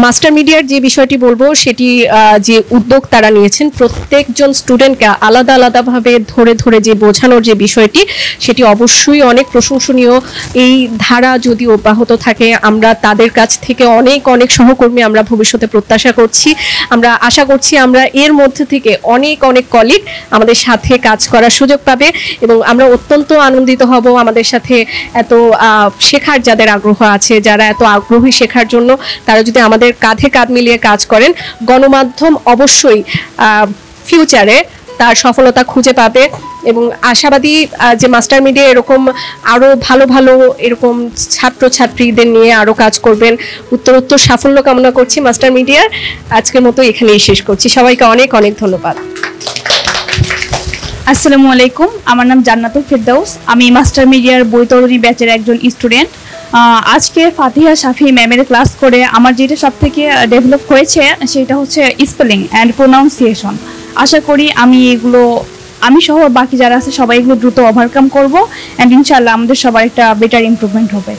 Master মিডিয়ার যে বিষয়টি বলবো সেটি যে উদ্যোগ তারা নিয়েছেন, প্রত্যেকজন স্টুডেন্টকে আলাদা আলাদাভাবে ধরে ধরে যে বোঝানোর যে বিষয়টি, সেটি অবশ্যই অনেক প্রশংসনীয়। এই ধারা যদি অব্যাহত থাকে, আমরা তাদের কাছ থেকে অনেক অনেক সহকর্মী আমরা ভবিষ্যতে প্রত্যাশা করছি। আমরা আশা করছি আমরা এর মধ্যে থেকে অনেক অনেক কলিগ আমাদের সাথে কাজ করার সুযোগ পাবে এবং আমরা অত্যন্ত আনন্দিত হব আমাদের সাথে এত শেখার যাদের আগ্রহ আছে, যারা এত আগ্রহী শেখার জন্য, তারা যদি আমাদের কাঁধে কাঁধ মিলিয়ে কাজ করেন, গণমাধ্যম অবশ্যই ফিউচারে তার সফলতা খুঁজে পাবে। এবং আশাবাদী যে মাস্টার মিডিয়া এরকম আরও ভালো ভালো এরকম ছাত্রছাত্রীদের নিয়ে আরও কাজ করবেন। উত্তরোত্তর সাফল্য কামনা করছি মাস্টার মিডিয়ার। আজকের মতো এখানেই শেষ করছি। সবাইকে অনেক অনেক ধন্যবাদ। আসসালামু আলাইকুম, আমার নাম জান্নাতুল ফেরদাউস। আমি মাস্টার মিডিয়ার বৈতরণী ব্যাচের একজন স্টুডেন্ট। আজকে ফাতিহা শাফি ম্যামের ক্লাস করে আমার যেটা সব থেকে ডেভেলপ হয়েছে সেটা হচ্ছে স্পেলিং অ্যান্ড প্রোনাউন্সিয়েশন। আশা করি আমি সহ বাকি যারা আছে সবাই এগুলো দ্রুত ওভারকাম করবো অ্যান্ড ইনশাআল্লাহ আমাদের সবার একটা বেটার ইমপ্রুভমেন্ট হবে।